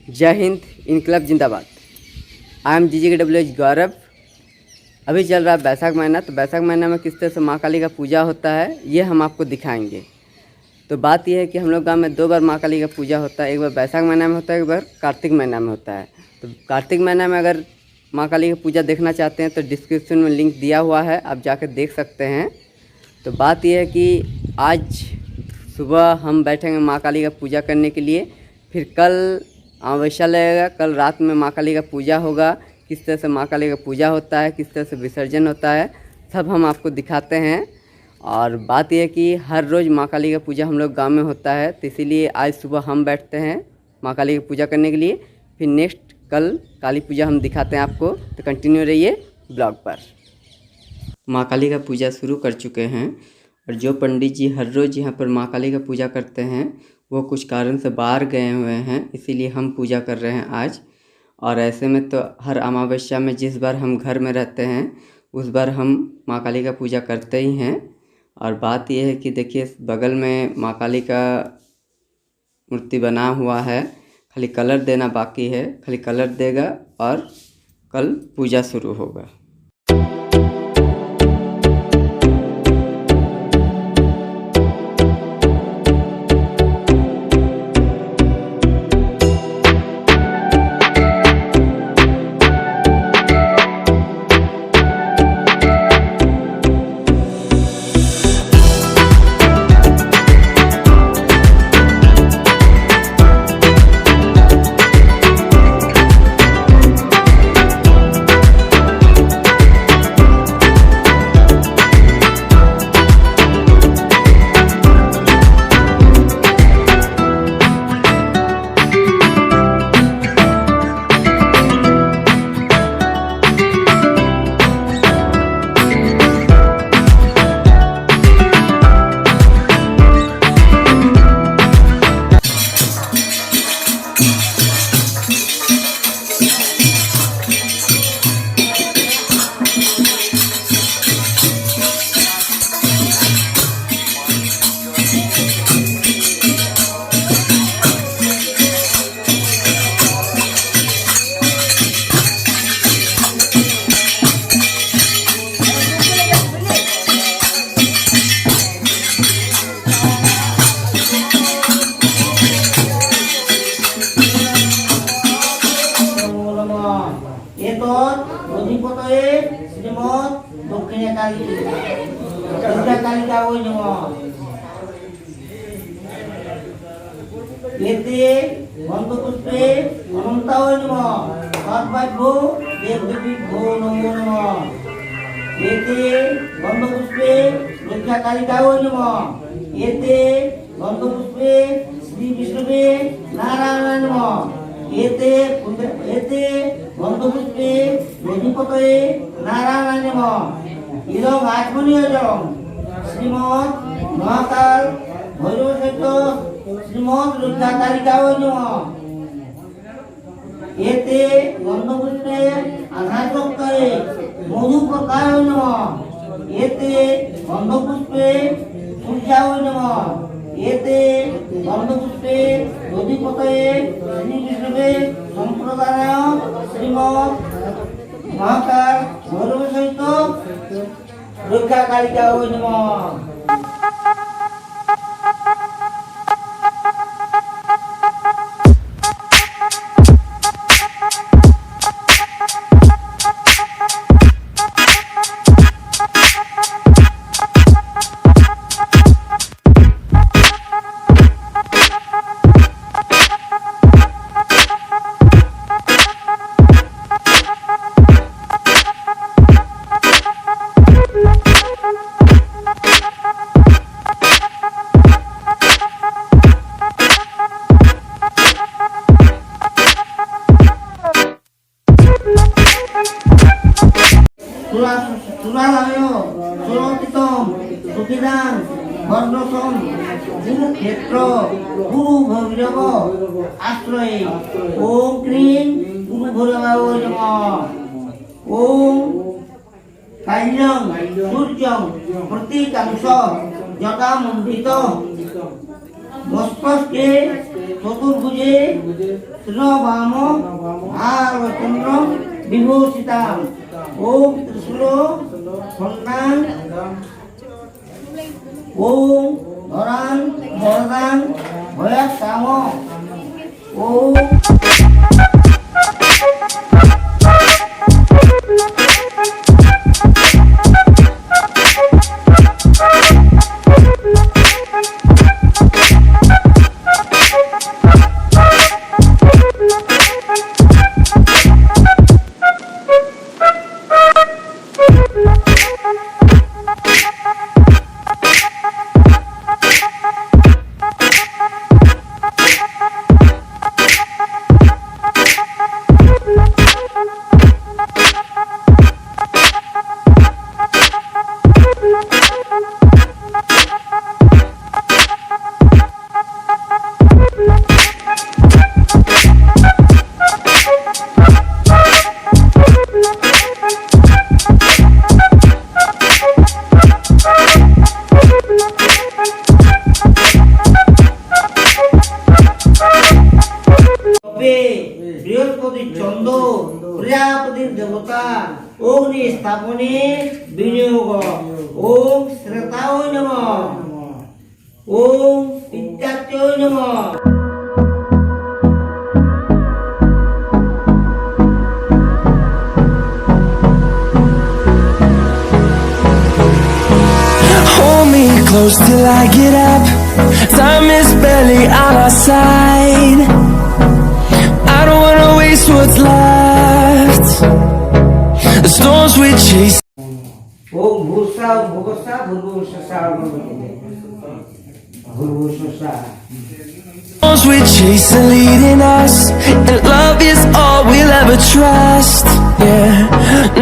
जय हिंद, इनकलाब जिंदाबाद। आई एम GGKWH गौरव। अभी चल रहा है बैसाख महीना, तो बैसाख महीना में किस तरह से माँ काली का पूजा होता है ये हम आपको दिखाएंगे। तो बात यह है कि हम लोग गांव में 2 बार माँ काली का पूजा होता है। एक बार बैसाख महीना में होता है, एक बार कार्तिक महीना में होता है। तो कार्तिक महीना में अगर माँ काली का पूजा देखना चाहते हैं तो डिस्क्रिप्शन में लिंक दिया हुआ है, आप जाकर देख सकते हैं। तो बात यह है कि आज सुबह हम बैठेंगे माँ काली का पूजा करने के लिए, फिर कल अमावस्या लगेगा, कल रात में माँ काली का पूजा होगा। किस तरह से माँ काली का पूजा होता है, किस तरह से विसर्जन होता है, सब हम आपको दिखाते हैं। और बात यह है कि हर रोज़ माँ काली का पूजा हम लोग गांव में होता है, तो इसीलिए आज सुबह हम बैठते हैं माँ काली की पूजा करने के लिए। फिर नेक्स्ट कल काली पूजा हम दिखाते हैं आपको, तो कंटिन्यू रहिए ब्लॉग पर। माँ काली का पूजा शुरू कर चुके हैं, और जो पंडित जी हर रोज़ यहाँ पर माँ काली का पूजा करते हैं वो कुछ कारण से बाहर गए हुए हैं, इसीलिए हम पूजा कर रहे हैं आज। और ऐसे में तो हर अमावस्या में जिस बार हम घर में रहते हैं उस बार हम माँ काली का पूजा करते ही हैं। और बात यह है कि देखिए बगल में माँ काली का मूर्ति बना हुआ है, खाली कलर देना बाकी है, खाली कलर देगा और कल पूजा शुरू होगा। श्री विष्णुवे नारायण नमः। एते गंधपुष्पे रघुपतये नारायण नमः। इदं आत्मनियोजं श्रीमद् महाकाल भैरव सहित श्रीमद् रुद्राकालिकाय नमः। एते गंधपुष्पे आधारचक्रे मधुप्रकाय नमः। एते गंधपुष्पे सूर्याय नमः। एते गंधपुष्पे अधिपतये श्री विष्णुवे संप्रदाय श्रीमद् महाकाल भैरव सहित रुद्राकालिकाय नमः। आश्रय ओम क्रीं गुरु भैरवाय नमः। ओम काल्यं सूर्यं प्रतीकांश जटामण्डित मस्तके চতুর্ভুজে শ্রীবাম ভারচন্দ্র বিভূষিতাম ওম ত্রিশূল খণ্ডাং ওম ধরাং বরদাং ভয়াকাম ওম বৃহস্পতি চন্দ্র প্রজাপতির দেবতা অগ্নি স্থাপনে বিনিয়োগ ওম শ্রেতায় নমঃ ওম পিত্তাচ্যয় নমঃ Hold me close till I get up. Time is barely on our side. I don't wanna waste what's left. The storms we chase. ओम भूषा भुगसा भूर्भुवस्सुः भूर्भुवस्सुः Storms we chase are leading us, and love is all we'll ever trust. Yeah,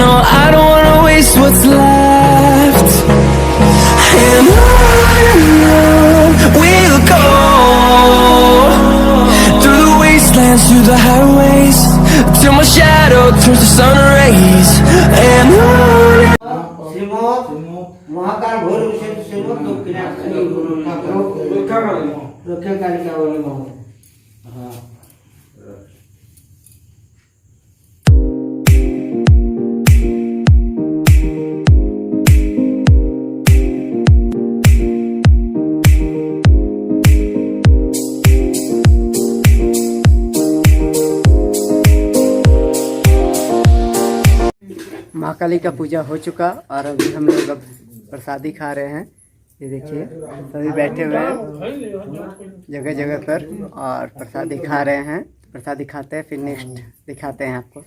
no, I don't wanna waste what's left. And on we'll go, through the wastelands, through the highways, till my shadow turns to sun rays. And on. Srimat মহাকাল ভৈরব শ্রীমৎ দক্ষিণাক্ষরী গুরু ঠাকুর রক্ষাকারিকা বলে নমঃ माँ काली का पूजा हो चुका और अभी हम लोग अब प्रसादी खा रहे हैं। ये देखिए सभी बैठे हुए हैं जगह जगह पर और प्रसादी खा रहे हैं। प्रसादी खाते हैं फिर नेक्स्ट दिखाते हैं आपको।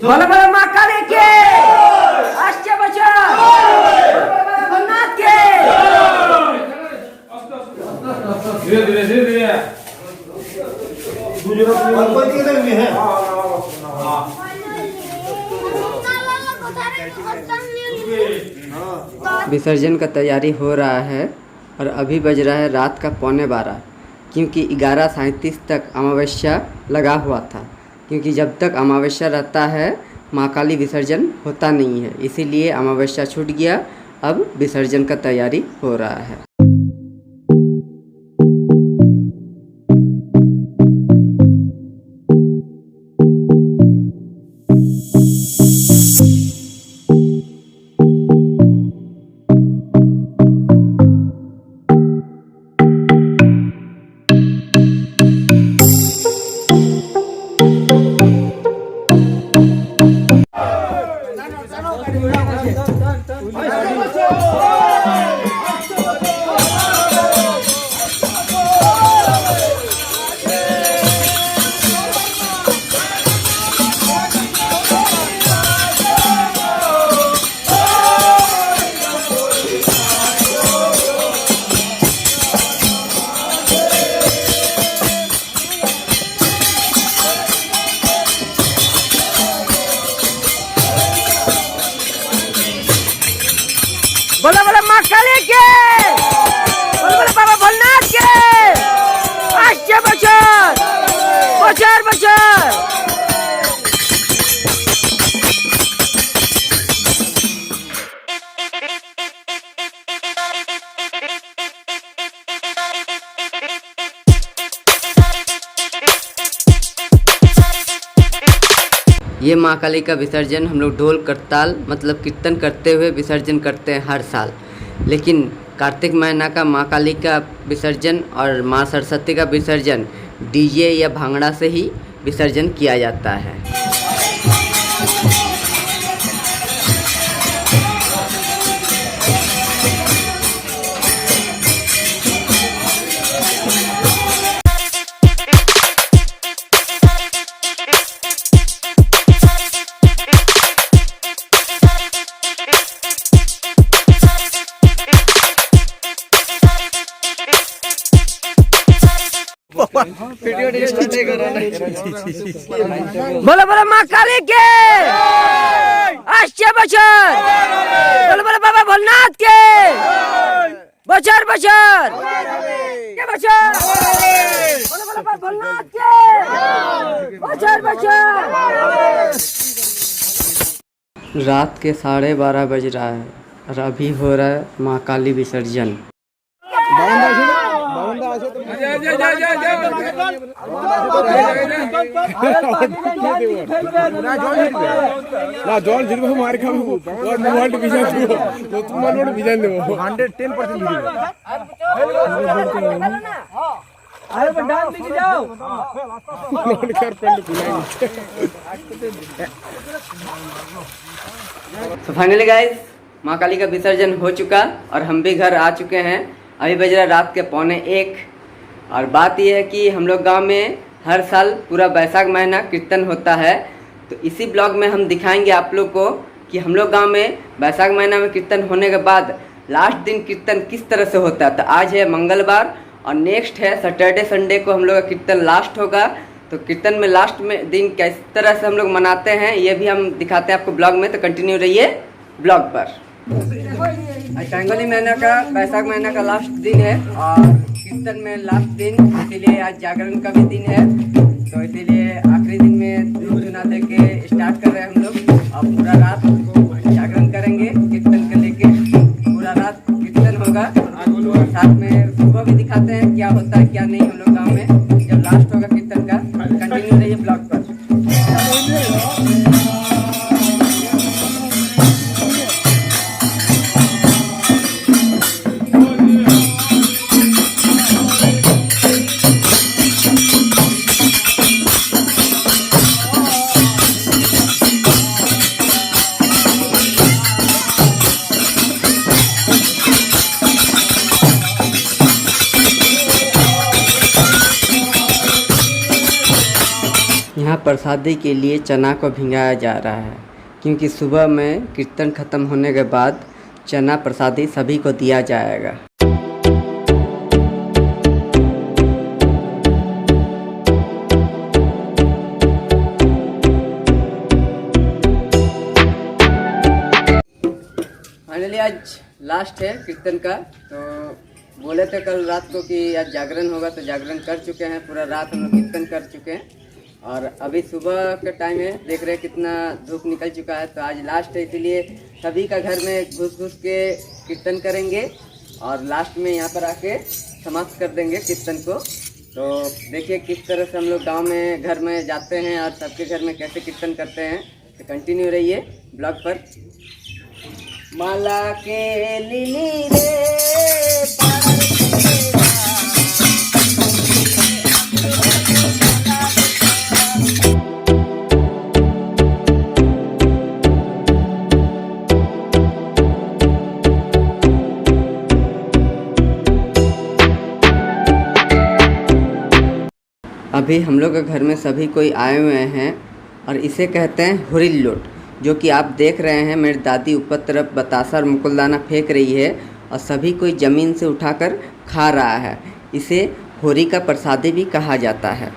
बोलो बोलो माँ काली के आश्चर्य बचा भगन्नाथ के धीरे धीरे धीरे धीरे विसर्जन का तैयारी हो रहा है और अभी बज रहा है रात का 11:15 क्योंकि 11:37 तक अमावस्या लगा हुआ था। क्योंकि जब तक अमावस्या रहता है माँ काली विसर्जन होता नहीं है, इसीलिए अमावस्या छूट गया। अब विसर्जन का तैयारी हो रहा है। ये माँ काली का विसर्जन हम लोग ढोल करताल मतलब कीर्तन करते हुए विसर्जन करते हैं हर साल। लेकिन कार्तिक महीना का माँ काली का विसर्जन और माँ सरस्वती का विसर्जन डीजे या भांगड़ा से ही विसर्जन किया जाता है। बोलो बोलो माँ काली के अच्छे बचर, बोलो बोलो बाबा भोलनाथ के बचर बचर के बचर, बोलो बोलो बाबा भोलनाथ के बचर बचर। रात के 12:30 बज रहा है और अभी हो रहा है माँ काली विसर्जन। না জল ঝিরবে মার খাবো ওর মোবাইলটা ভিজান দেবো তো তোমার মোবাইল ভিজান দেবো 110% ভিজে अरे डाल लेके जाओ नोट कर पेंट खुलाएंगे। तो फाइनली गाइस माँ काली का विसर्जन हो चुका और हम भी घर आ चुके हैं। अभी बज रहा रात के 12:45 और बात यह है कि हम लोग गांव में हर साल पूरा बैसाख महीना कीर्तन होता है। तो इसी ब्लॉग में हम दिखाएंगे आप लोग को कि हम लोग गांव में बैसाख महीना में कीर्तन होने के बाद लास्ट दिन कीर्तन किस तरह से होता है। तो आज है मंगलवार और नेक्स्ट है सैटरडे संडे को हम लोग का कीर्तन लास्ट होगा। तो कीर्तन में लास्ट में दिन किस तरह से हम लोग मनाते हैं ये भी हम दिखाते हैं आपको ब्लॉग में। तो कंटिन्यू रहिए ब्लॉग पर। आज बेंगोली महीना का बैसाख महीना का लास्ट दिन है और कीर्तन में लास्ट दिन, इसीलिए आज जागरण का भी दिन है। तो इसीलिए आखिरी दिन में धूप धुना दे के स्टार्ट कर रहे हैं हम लोग और पूरा रात जागरण करेंगे कीर्तन के लेके। पूरा रात कीर्तन होगा और साथ में सुबह भी दिखाते हैं क्या होता है क्या नहीं हम लोग गाँव में जब लास्ट होगा कीर्तन का। कंटिन्यू रहिए ब्लॉग पर। यहाँ प्रसादी के लिए चना को भिंगाया जा रहा है क्योंकि सुबह में कीर्तन ख़त्म होने के बाद चना प्रसादी सभी को दिया जाएगा। फाइनली आज लास्ट है कीर्तन का। तो बोले थे कल रात को कि आज जागरण होगा तो जागरण कर चुके हैं। पूरा रात हम लोग कीर्तन कर चुके हैं और अभी सुबह का टाइम है, देख रहे हैं कितना धूप निकल चुका है। तो आज लास्ट है इसीलिए सभी का घर में घुस घुस के कीर्तन करेंगे और लास्ट में यहाँ पर आके समाप्त कर देंगे कीर्तन को। तो देखिए किस तरह से हम लोग गांव में घर में जाते हैं और सबके घर में कैसे कीर्तन करते हैं। तो कंटिन्यू रहिए ब्लॉग पर। माला के लिली रे अभी हम लोग के घर में सभी कोई आए हुए हैं और इसे कहते हैं हुरिल लोट, जो कि आप देख रहे हैं मेरी दादी ऊपर तरफ बतासा और मुकुलदाना फेंक रही है और सभी कोई ज़मीन से उठाकर खा रहा है। इसे होरी का प्रसादी भी कहा जाता है।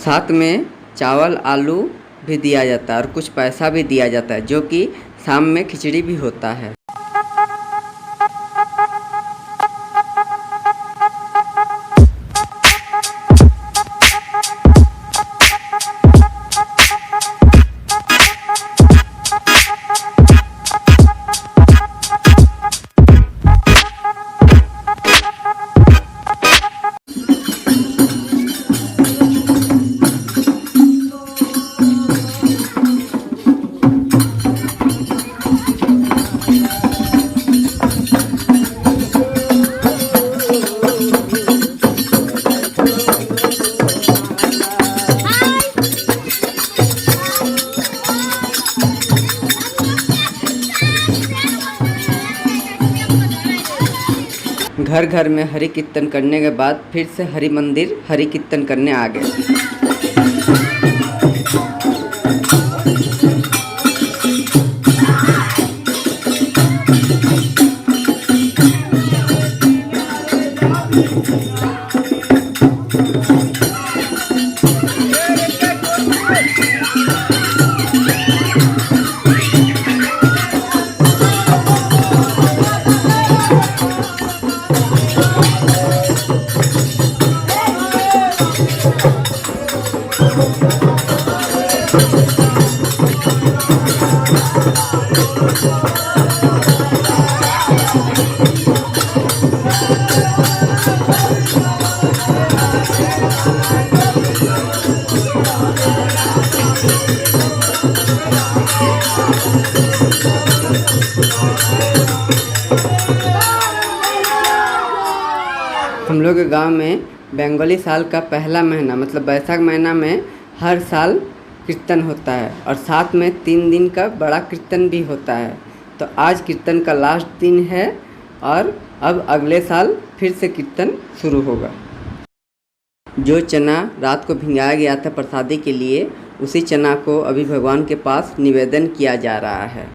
साथ में चावल आलू भी दिया जाता है और कुछ पैसा भी दिया जाता है, जो कि शाम में खिचड़ी भी होता है। घर घर में हरि कीर्तन करने के बाद फिर से हरि मंदिर हरि कीर्तन करने आ गए। हम लोग के गांव में बंगाली साल का पहला महीना मतलब बैसाख महीना में हर साल कीर्तन होता है और साथ में 3 दिन का बड़ा कीर्तन भी होता है। तो आज कीर्तन का लास्ट दिन है और अब अगले साल फिर से कीर्तन शुरू होगा। जो चना रात को भिंगाया गया था प्रसादी के लिए, उसी चना को अभी भगवान के पास निवेदन किया जा रहा है।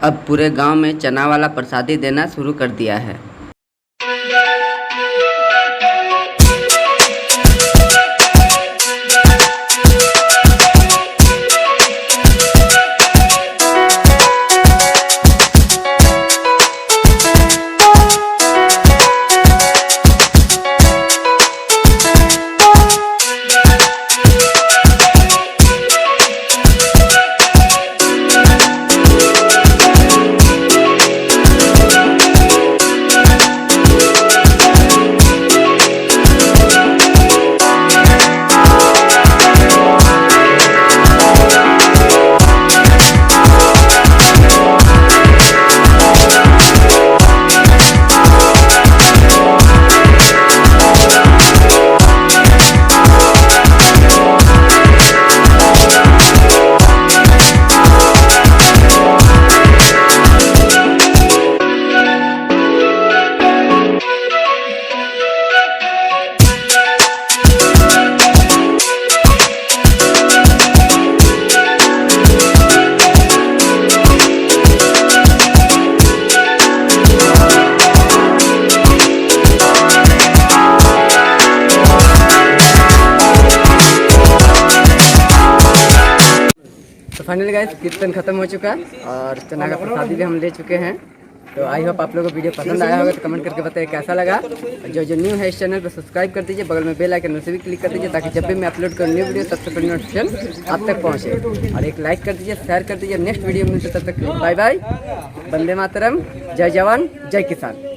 अब पूरे गांव में चना वाला प्रसादी देना शुरू कर दिया है। तो फाइनली गाइस कीर्तन खत्म हो चुका है और चना का प्रसादी भी हम ले चुके हैं। तो आई होप आप लोगों को वीडियो पसंद आया होगा, तो कमेंट करके बताइए कैसा लगा। जो जो न्यू है इस चैनल पर सब्सक्राइब कर दीजिए, बगल में बेल आइकन से भी क्लिक कर दीजिए ताकि जब भी मैं अपलोड करूँ न्यू वीडियो सबसे पहले नोटिफिकेशन आप तक पहुँचे। और एक लाइक कर दीजिए, शेयर कर दीजिए। नेक्स्ट वीडियो में तब तक बाय बाय, वंदे मातरम, जय जवान जय किसान।